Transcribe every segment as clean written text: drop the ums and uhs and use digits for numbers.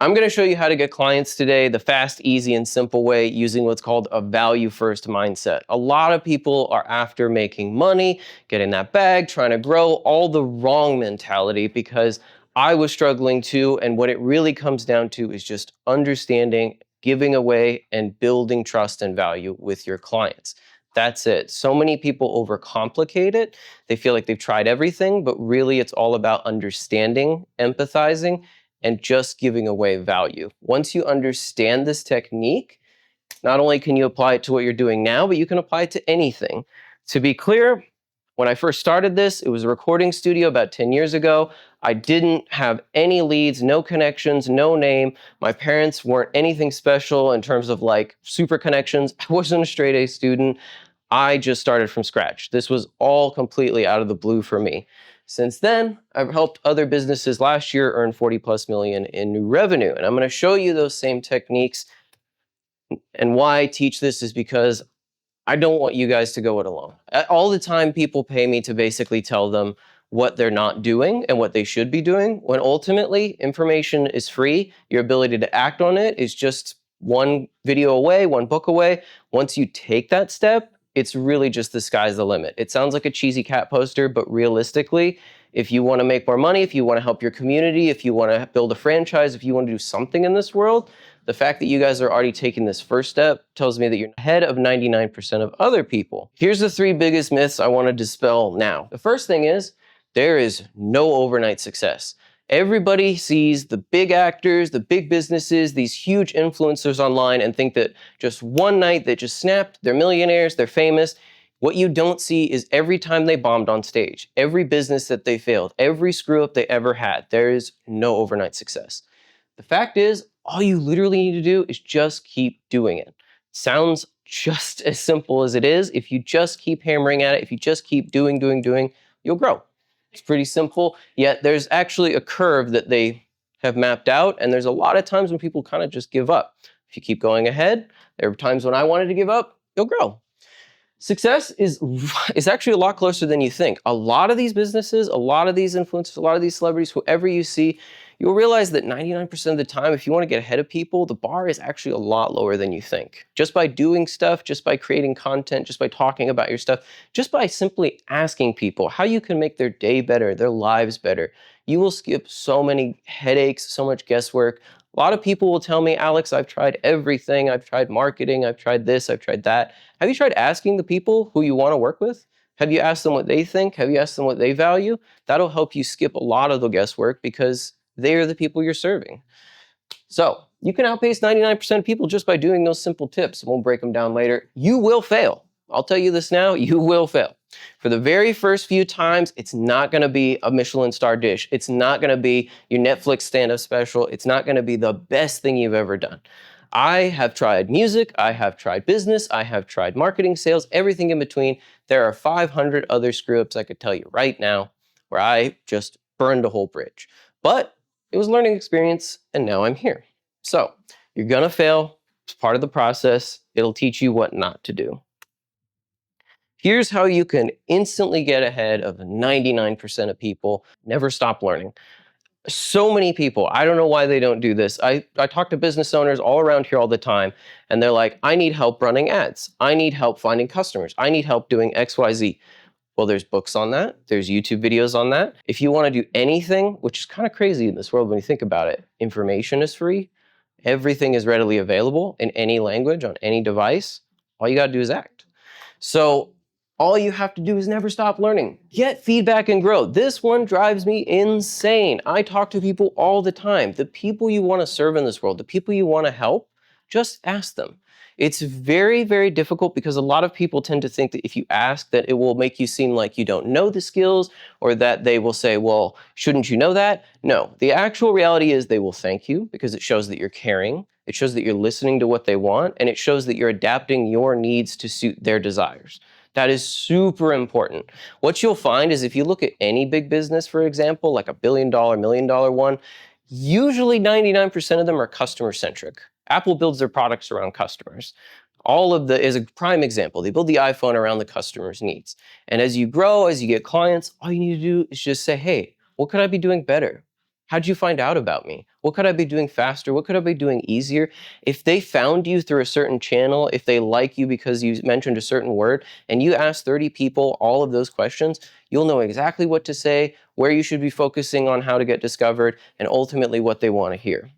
I'm going to show you how to get clients today the fast, easy, and simple way using what's called a value-first mindset. A lot of people are after making money, getting that bag, trying to grow, all the wrong mentality, because I was struggling too, and what it really comes down to is just understanding, giving away, and building trust and value with your clients. That's it. So many people overcomplicate it. They feel like they've tried everything, but really it's all about understanding, empathizing, and just giving away value. Once you understand this technique, not only can you apply it to what you're doing now, but you can apply it to anything. To be clear, when I first started this, it was a recording studio about 10 years ago. I didn't have any leads, no connections, no name. My parents weren't anything special in terms of like super connections. I wasn't a straight A student. I just started from scratch. This was all completely out of the blue for me. Since then, I've helped other businesses last year earn 40 plus million in new revenue. And I'm going to show you those same techniques. And why I teach this is because I don't want you guys to go it alone. All the time, people pay me to basically tell them what they're not doing and what they should be doing, when ultimately information is free. Your ability to act on it is just one video away, one book away. Once you take that step, it's really just the sky's the limit. It sounds like a cheesy cat poster, but realistically, if you want to make more money, if you want to help your community, if you want to build a franchise, if you want to do something in this world, the fact that you guys are already taking this first step tells me that you're ahead of 99% of other people. Here's the 3 biggest myths I want to dispel now. The first thing is, there is no overnight success. Everybody sees the big actors, the big businesses, these huge influencers online and think that just one night they just snapped, they're millionaires, they're famous. What you don't see is every time they bombed on stage, every business that they failed, every screw up they ever had, there is no overnight success. The fact is, all you literally need to do is just keep doing it. Sounds just as simple as it is. If you just keep hammering at it, if you just keep doing, you'll grow. It's pretty simple, yet there's actually a curve that they have mapped out, and there's a lot of times when people kind of just give up. If you keep going ahead, there are times when I wanted to give up, you'll grow. Success is actually a lot closer than you think. A lot of these businesses, a lot of these influencers, a lot of these celebrities, whoever you see, you'll realize that 99% of the time, if you want to get ahead of people, the bar is actually a lot lower than you think. Just by doing stuff, just by creating content, just by talking about your stuff, just by simply asking people how you can make their day better, their lives better, you will skip so many headaches, so much guesswork. A lot of people will tell me, Alex, I've tried everything. I've tried marketing. I've tried this. I've tried that. Have you tried asking the people who you want to work with? Have you asked them what they think? Have you asked them what they value? That'll help you skip a lot of the guesswork because they are the people you're serving. So you can outpace 99% of people just by doing those simple tips. We'll break them down later. You will fail. I'll tell you this now, you will fail. For the very first few times, it's not going to be a Michelin star dish. It's not going to be your Netflix stand-up special. It's not going to be the best thing you've ever done. I have tried music. I have tried business. I have tried marketing, sales, everything in between. There are 500 other screw-ups I could tell you right now where I just burned a whole bridge. But it was a learning experience, and now I'm here. So you're going to fail. It's part of the process. It'll teach you what not to do. Here's how you can instantly get ahead of 99% of people. Never stop learning. So many people, I don't know why they don't do this. I talk to business owners all around here all the time, and they're like, I need help running ads. I need help finding customers. I need help doing X, Y, Z. Well, there's books on that. There's YouTube videos on that. If you want to do anything, which is kind of crazy in this world when you think about it, information is free. Everything is readily available in any language, on any device. All you got to do is act. So all you have to do is never stop learning. Get feedback and grow. This one drives me insane. I talk to people all the time. The people you want to serve in this world, the people you want to help, just ask them. It's very, very difficult because a lot of people tend to think that if you ask that it will make you seem like you don't know the skills, or that they will say, well, shouldn't you know that? No, the actual reality is they will thank you because it shows that you're caring. It shows that you're listening to what they want, and it shows that you're adapting your needs to suit their desires. That is super important. What you'll find is if you look at any big business, for example, like $1 billion, $1 million one, usually 99% of them are customer-centric. Apple builds their products around customers. Is a prime example. They build the iPhone around the customer's needs. And as you grow, as you get clients, all you need to do is just say, hey, what could I be doing better? How'd you find out about me? What could I be doing faster? What could I be doing easier? If they found you through a certain channel, if they like you because you mentioned a certain word, and you ask 30 people all of those questions, you'll know exactly what to say, where you should be focusing on how to get discovered, and ultimately what they want to hear.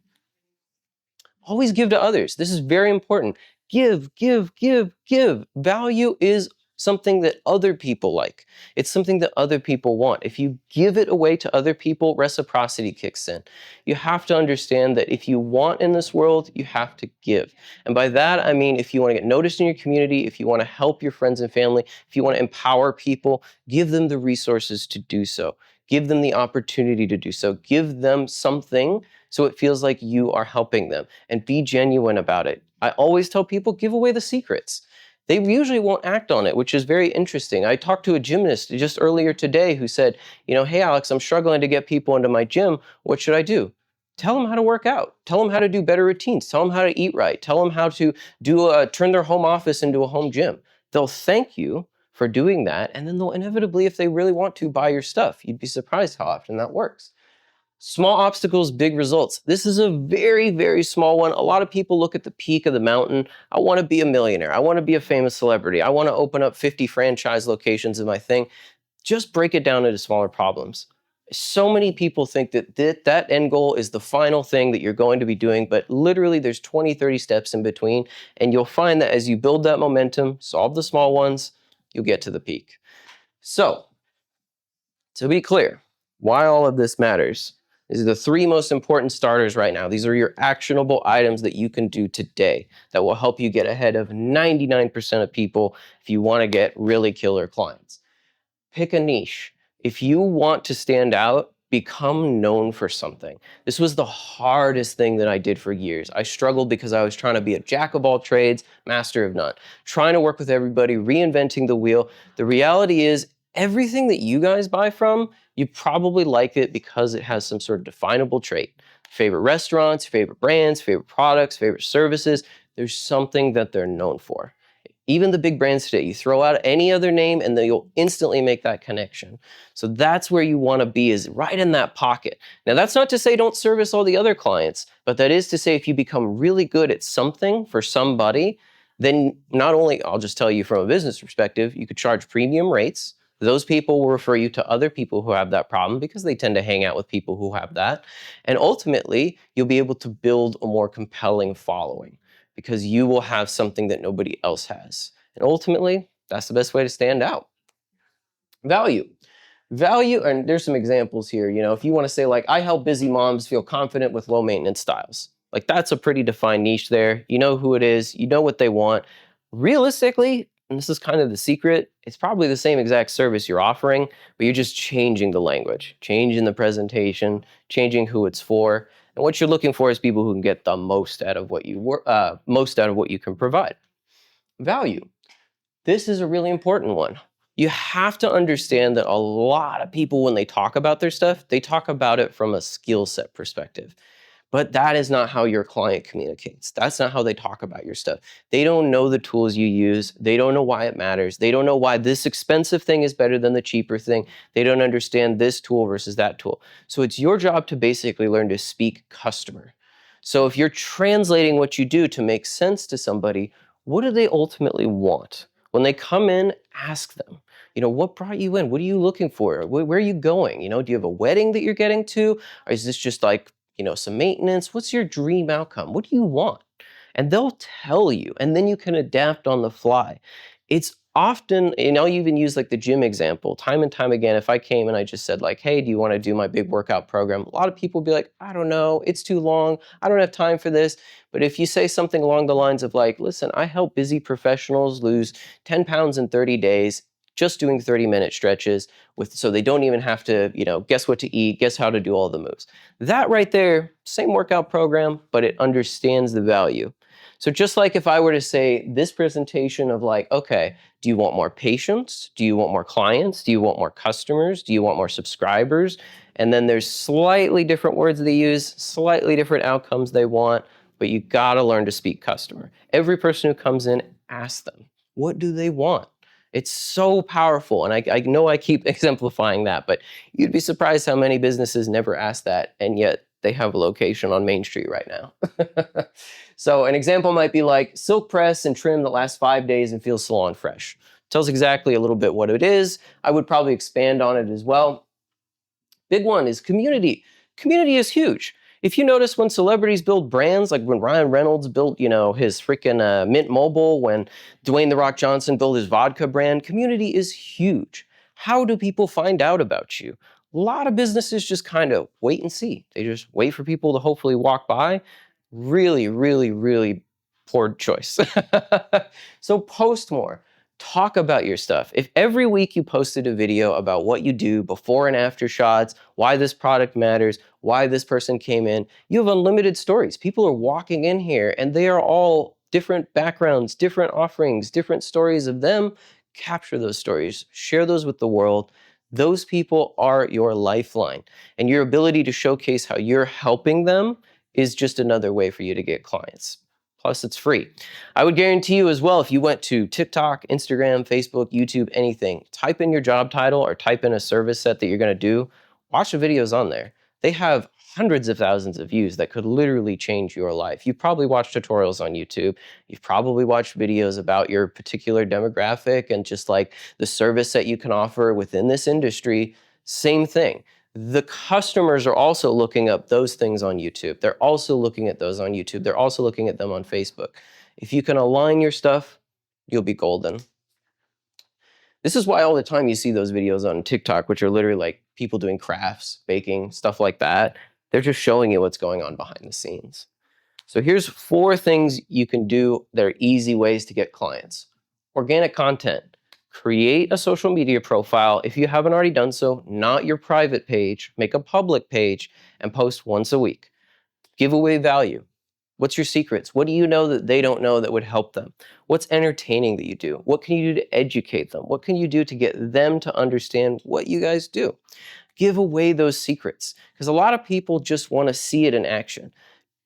Always give to others. This is very important. Give, give, give, give. Value is something that other people like. It's something that other people want. If you give it away to other people, reciprocity kicks in. You have to understand that if you want in this world, you have to give. And by that, I mean, if you want to get noticed in your community, if you want to help your friends and family, if you want to empower people, give them the resources to do so. Give them the opportunity to do so. Give them something so it feels like you are helping them, and be genuine about it. I always tell people, give away the secrets. They usually won't act on it, which is very interesting. I talked to a gymnast just earlier today who said, hey, Alex, I'm struggling to get people into my gym. What should I do? Tell them how to work out. Tell them how to do better routines. Tell them how to eat right. Tell them how to turn their home office into a home gym. They'll thank you for doing that, and then they'll inevitably, if they really want to, buy your stuff. You'd be surprised how often that works. Small obstacles, big results. This is a very, very small one. A lot of people look at the peak of the mountain. I want to be a millionaire. I want to be a famous celebrity. I want to open up 50 franchise locations of my thing. Just break it down into smaller problems. So many people think that that end goal is the final thing that you're going to be doing, but literally there's 20, 30 steps in between, and you'll find that as you build that momentum, solve the small ones, you'll get to the peak. So, to be clear, why all of this matters. These are the 3 most important starters right now. These are your actionable items that you can do today that will help you get ahead of 99% of people if you want to get really killer clients. Pick a niche. If you want to stand out, become known for something. This was the hardest thing that I did for years. I struggled because I was trying to be a jack of all trades, master of none, trying to work with everybody, reinventing the wheel. The reality is, everything that you guys buy from, you probably like it because it has some sort of definable trait. Favorite restaurants, favorite brands, favorite products, favorite services. There's something that they're known for. Even the big brands today, you throw out any other name and then you'll instantly make that connection. So that's where you want to be, is right in that pocket. Now, that's not to say don't service all the other clients, but that is to say if you become really good at something for somebody, then not only, I'll just tell you from a business perspective, you could charge premium rates. Those people will refer you to other people who have that problem because they tend to hang out with people who have that. And ultimately, you'll be able to build a more compelling following, because you will have something that nobody else has. And ultimately, that's the best way to stand out. Value. Value, and there's some examples here. If you want to say, like, I help busy moms feel confident with low maintenance styles. Like, that's a pretty defined niche there. You know who it is. You know what they want. Realistically, and this is kind of the secret, it's probably the same exact service you're offering, but you're just changing the language, changing the presentation, changing who it's for. And what you're looking for is people who can get the most out of what you can provide. Value. This is a really important one. You have to understand that a lot of people, when they talk about their stuff, they talk about it from a skill set perspective. But that is not how your client communicates. That's not how they talk about your stuff. They don't know the tools you use. They don't know why it matters. They don't know why this expensive thing is better than the cheaper thing. They don't understand this tool versus that tool. So it's your job to basically learn to speak customer. So if you're translating what you do to make sense to somebody, what do they ultimately want? When they come in, ask them, what brought you in? What are you looking for? Where are you going? Do you have a wedding that you're getting to? Or is this just like, some maintenance? What's your dream outcome? What do you want? And they'll tell you, and then you can adapt on the fly. It's often, I'll even use like the gym example, time and time again, if I came and I just said like, hey, do you want to do my big workout program? A lot of people would be like, I don't know, it's too long, I don't have time for this. But if you say something along the lines of like, listen, I help busy professionals lose 10 pounds in 30 days, just doing 30-minute stretches so they don't even have to, guess what to eat, guess how to do all the moves. That right there, same workout program, but it understands the value. So just like if I were to say this presentation of like, okay, do you want more patients? Do you want more clients? Do you want more customers? Do you want more subscribers? And then there's slightly different words they use, slightly different outcomes they want, but you gotta learn to speak customer. Every person who comes in, ask them, what do they want? It's so powerful, and I know I keep exemplifying that, but you'd be surprised how many businesses never ask that, and yet they have a location on Main Street right now. So an example might be like silk press and trim that lasts 5 days and feels salon fresh. Tells exactly a little bit what it is. I would probably expand on it as well. Big one is community. Community is huge. If you notice when celebrities build brands, like when Ryan Reynolds built, his freaking Mint Mobile, when Dwayne The Rock Johnson built his vodka brand, community is huge. How do people find out about you? A lot of businesses just kind of wait and see. They just wait for people to hopefully walk by. Really, really, really poor choice. So post more. Talk about your stuff. If every week you posted a video about what you do, before and after shots, why this product matters, why this person came in, you have unlimited stories. People are walking in here and they are all different backgrounds, different offerings, different stories of them. Capture those stories, share those with the world. Those people are your lifeline, and your ability to showcase how you're helping them is just another way for you to get clients. Plus, it's free. I would guarantee you as well, if you went to TikTok, Instagram, Facebook, YouTube, anything, type in your job title or type in a service set that you're going to do, watch the videos on there. They have hundreds of thousands of views that could literally change your life. You've probably watched tutorials on YouTube. You've probably watched videos about your particular demographic and just like the service that you can offer within this industry. Same thing. The customers are also looking up those things on YouTube. They're also looking at those on YouTube. They're also looking at them on Facebook. If you can align your stuff, you'll be golden. This is why all the time you see those videos on TikTok, which are literally like people doing crafts, baking, stuff like that. They're just showing you what's going on behind the scenes. So here's 4 things you can do that are easy ways to get clients. Organic content. Create a social media profile. If you haven't already done so, not your private page, make a public page and post once a week. Give away value. What's your secrets? What do you know that they don't know that would help them? What's entertaining that you do? What can you do to educate them? What can you do to get them to understand what you guys do? Give away those secrets, because a lot of people just want to see it in action.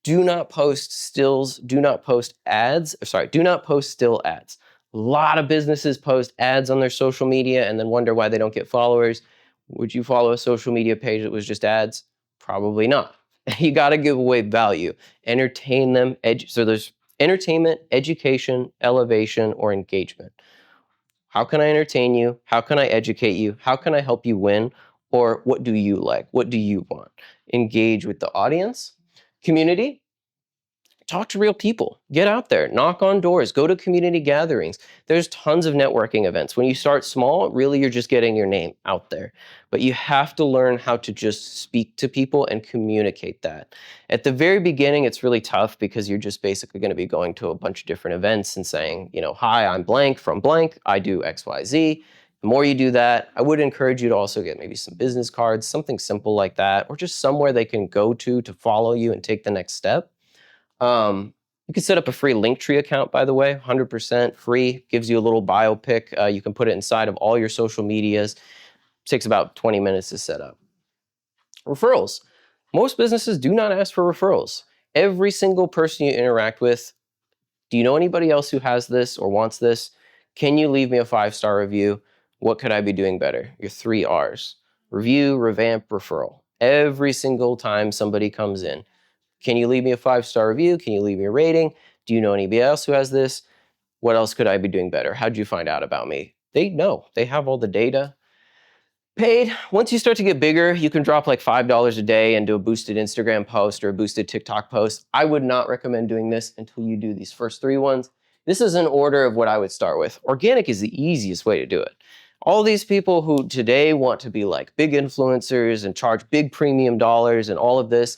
Do not post stills, do not post ads, do not post still ads. A lot of businesses post ads on their social media and then wonder why they don't get followers. Would you follow a social media page that was just ads? Probably not. You got to give away value. Entertain them. So there's entertainment, education, elevation, or engagement. How can I entertain you? How can I educate you? How can I help you win? Or what do you like? What do you want? Engage with the audience. Community. Talk to real people. Get out there. Knock on doors. Go to community gatherings. There's tons of networking events. When you start small, really you're just getting your name out there. But you have to learn how to just speak to people and communicate that. At the very beginning, it's really tough because you're just basically going to be going to a bunch of different events and saying, hi, I'm blank from blank. I do X, Y, Z. The more you do that, I would encourage you to also get maybe some business cards, something simple like that, or just somewhere they can go to follow you and take the next step. You can set up a free Linktree account, by the way, 100% free, gives you a little bio pic. You can put it inside of all your social medias. It takes about 20 minutes to set up. Referrals. Most businesses do not ask for referrals. Every single person you interact with, do you know anybody else who has this or wants this? Can you leave me a 5-star review? What could I be doing better? Your 3 R's. Review, revamp, referral. Every single time somebody comes in. Can you leave me a 5-star review? Can you leave me a rating? Do you know anybody else who has this? What else could I be doing better? How'd you find out about me? They know. They have all the data. Paid. Once you start to get bigger, you can drop like $5 a day and do a boosted Instagram post or a boosted TikTok post. I would not recommend doing this until you do these first 3 ones. This is an order of what I would start with. Organic is the easiest way to do it. All these people who today want to be like big influencers and charge big premium dollars and all of this,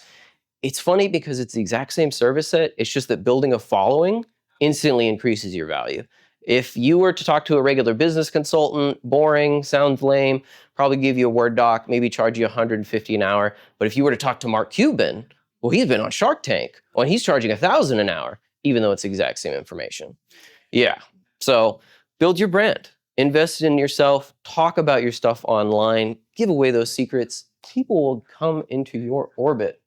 it's funny because it's the exact same service set. It's just that building a following instantly increases your value. If you were to talk to a regular business consultant, boring, sounds lame, probably give you a Word doc, maybe charge you $150 an hour. But if you were to talk to Mark Cuban, well, he's been on Shark Tank. Well, he's charging $1,000 an hour, even though it's the exact same information. Yeah. So build your brand, invest in yourself, talk about your stuff online, give away those secrets. People will come into your orbit.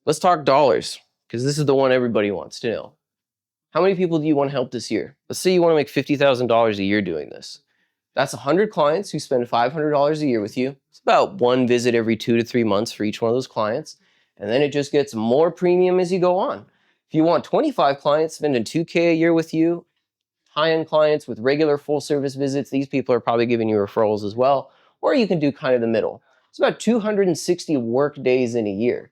Let's talk dollars, because this is the one everybody wants to know. How many people do you want to help this year? Let's say you want to make $50,000 a year doing this. That's 100 clients who spend $500 a year with you. It's about one visit every 2 to 3 months for each one of those clients. And then it just gets more premium as you go on. If you want 25 clients spending 2K a year with you, high-end clients with regular full service visits, these people are probably giving you referrals as well. Or you can do kind of the middle. It's about 260 work days in a year.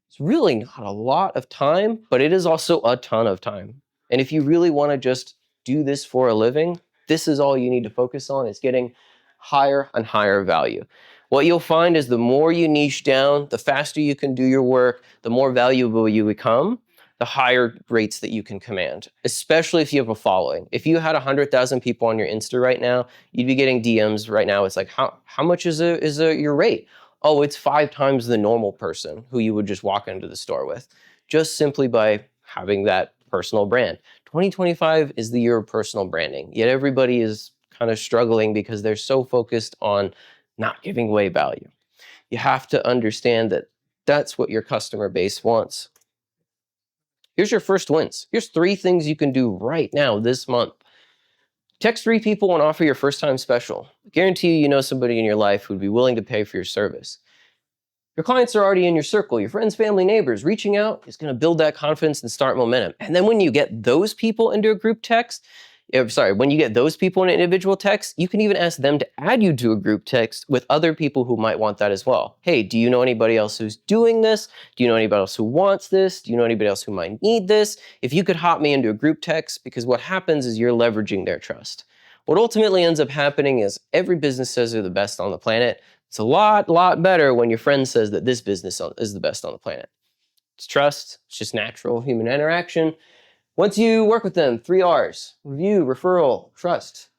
It's really not a lot of time, but it is also a ton of time. And if you really want to just do this for a living, this is all you need to focus on, is getting higher and higher value. What you'll find is the more you niche down, the faster you can do your work, the more valuable you become, the higher rates that you can command, especially if you have a following. If you had 100,000 people on your Insta right now, you'd be getting DMs right now. It's like, how much is your rate? Oh, it's 5 times the normal person who you would just walk into the store with, just simply by having that personal brand. 2025 is the year of personal branding, yet everybody is kind of struggling because they're so focused on not giving away value. You have to understand that that's what your customer base wants. Here's your first wins. Here's 3 things you can do right now this month. Text 3 people and offer your first time special. I guarantee you know somebody in your life who would be willing to pay for your service. Your clients are already in your circle, your friends, family, neighbors. Reaching out is going to build that confidence and start momentum. And then when you get those people into a group text, when you get those people in an individual text, you can even ask them to add you to a group text with other people who might want that as well. Hey, do you know anybody else who's doing this? Do you know anybody else who wants this? Do you know anybody else who might need this? If you could hop me into a group text, because what happens is you're leveraging their trust. What ultimately ends up happening is every business says they're the best on the planet. It's a lot better when your friend says that this business is the best on the planet. It's trust. It's just natural human interaction. Once you work with them, 3 R's: review, referral, trust.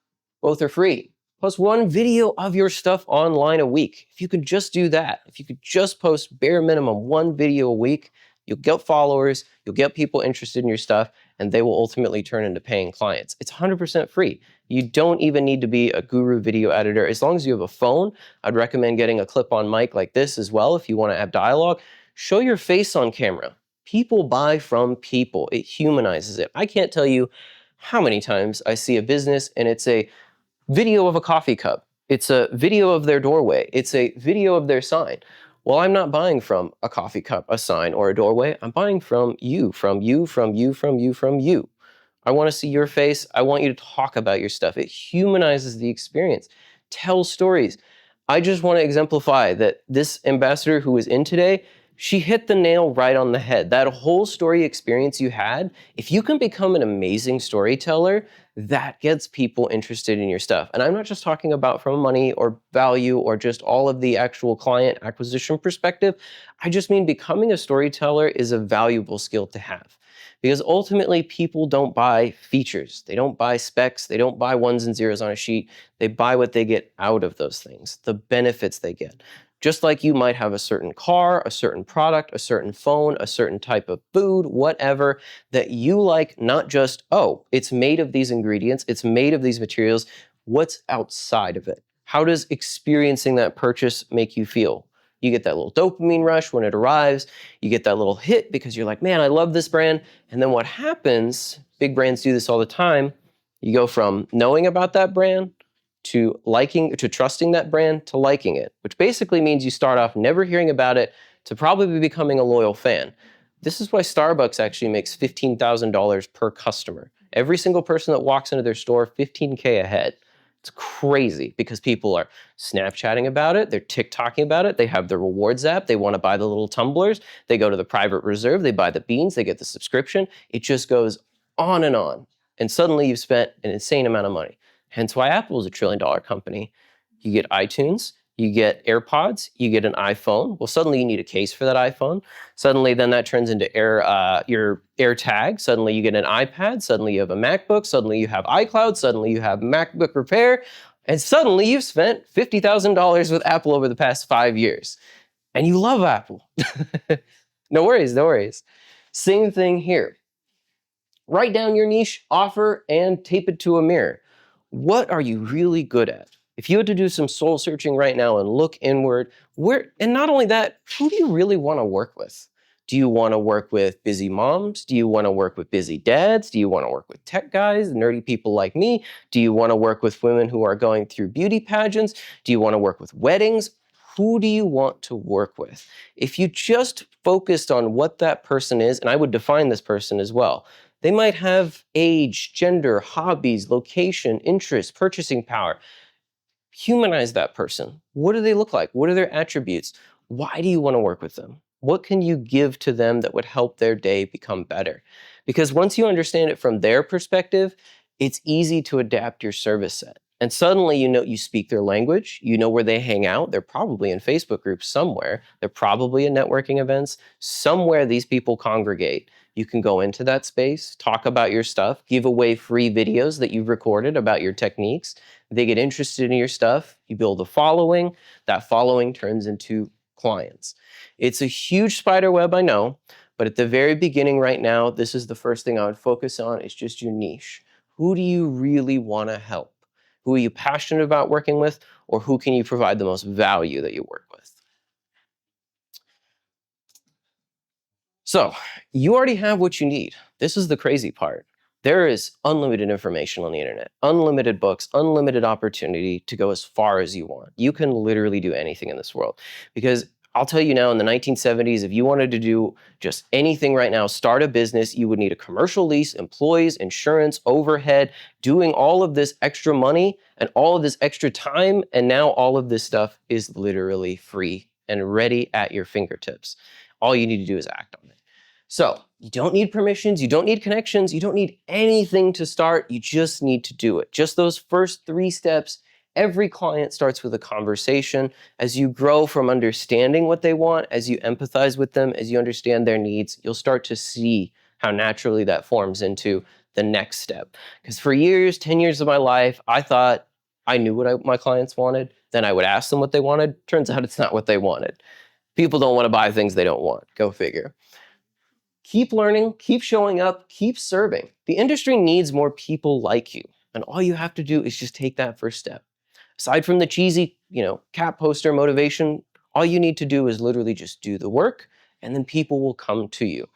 Both are free. Plus 1 video of your stuff online a week. If you could just do that, if you could just post bare minimum 1 video a week, you'll get followers, you'll get people interested in your stuff, and they will ultimately turn into paying clients. It's 100% free. You don't even need to be a guru video editor. As long as you have a phone, I'd recommend getting a clip-on mic like this as well if you want to have dialogue. Show your face on camera. People buy from people. It humanizes it. I can't tell you how many times I see a business and it's a video of a coffee cup. It's a video of their doorway. It's a video of their sign. Well, I'm not buying from a coffee cup, a sign, or a doorway. I'm buying from you, from you, from you, from you, from you. I want to see your face. I want you to talk about your stuff. It humanizes the experience. Tell stories. I just want to exemplify that this ambassador who was in today, she hit the nail right on the head. That whole story experience you had, if you can become an amazing storyteller, that gets people interested in your stuff. And I'm not just talking about from money or value or just all of the actual client acquisition perspective. I just mean becoming a storyteller is a valuable skill to have. Because ultimately, people don't buy features. They don't buy specs. They don't buy ones and zeros on a sheet. They buy what they get out of those things, the benefits they get. Just like you might have a certain car, a certain product, a certain phone, a certain type of food, whatever, that you like, not just, oh, it's made of these ingredients, it's made of these materials. What's outside of it? How does experiencing that purchase make you feel? You get that little dopamine rush when it arrives. You get that little hit because you're like, man, I love this brand. And then what happens, big brands do this all the time, you go from knowing about that brand to trusting that brand, to liking it, which basically means you start off never hearing about it to probably becoming a loyal fan. This is why Starbucks actually makes $15,000 per customer. Every single person that walks into their store, $15K ahead. It's crazy because people are Snapchatting about it, they're TikToking about it, they have the rewards app, they want to buy the little tumblers, they go to the private reserve, they buy the beans, they get the subscription. It just goes on. And suddenly you've spent an insane amount of money. Hence why Apple is a $1 trillion company. You get iTunes, you get AirPods, you get an iPhone. Well, suddenly you need a case for that iPhone. Suddenly then that turns into your AirTag. Suddenly you get an iPad. Suddenly you have a MacBook. Suddenly you have iCloud. Suddenly you have MacBook Repair. And suddenly you've spent $50,000 with Apple over the past 5 years. And you love Apple. No worries, no worries. Same thing here. Write down your niche, offer, and tape it to a mirror. What are you really good at? If you had to do some soul searching right now and look inward, and not only that, who do you really want to work with? Do you want to work with busy moms? Do you want to work with busy dads? Do you want to work with tech guys, nerdy people like me? Do you want to work with women who are going through beauty pageants? Do you want to work with weddings? Who do you want to work with? If you just focused on what that person is, and I would define this person as well, they might have age, gender, hobbies, location, interests, purchasing power. Humanize that person. What do they look like? What are their attributes? Why do you want to work with them? What can you give to them that would help their day become better? Because once you understand it from their perspective, it's easy to adapt your service set. And suddenly you know you speak their language, you know where they hang out. They're probably in Facebook groups somewhere. They're probably in networking events. Somewhere these people congregate. You can go into that space, talk about your stuff, give away free videos that you've recorded about your techniques. They get interested in your stuff, you build a following, that following turns into clients. It's a huge spider web, I know, but at the very beginning right now, this is the first thing I would focus on, is just your niche. Who do you really want to help? Who are you passionate about working with, or who can you provide the most value that you work with? So you already have what you need. This is the crazy part. There is unlimited information on the internet, unlimited books, unlimited opportunity to go as far as you want. You can literally do anything in this world. Because I'll tell you now, in the 1970s, if you wanted to do just anything right now, start a business, you would need a commercial lease, employees, insurance, overhead, doing all of this extra money and all of this extra time. And now all of this stuff is literally free and ready at your fingertips. All you need to do is act on it. So you don't need permissions, you don't need connections, you don't need anything to start, you just need to do it. Just those first 3 steps. Every client starts with a conversation. As you grow from understanding what they want, as you empathize with them, as you understand their needs, you'll start to see how naturally that forms into the next step. Because for years, 10 years of my life, I thought I knew what my clients wanted. Then I would ask them what they wanted. Turns out it's not what they wanted. People don't want to buy things they don't want. Go figure. Keep learning, keep showing up, keep serving. The industry needs more people like you. And all you have to do is just take that first step. Aside from the cheesy, cat poster motivation, all you need to do is literally just do the work, and then people will come to you.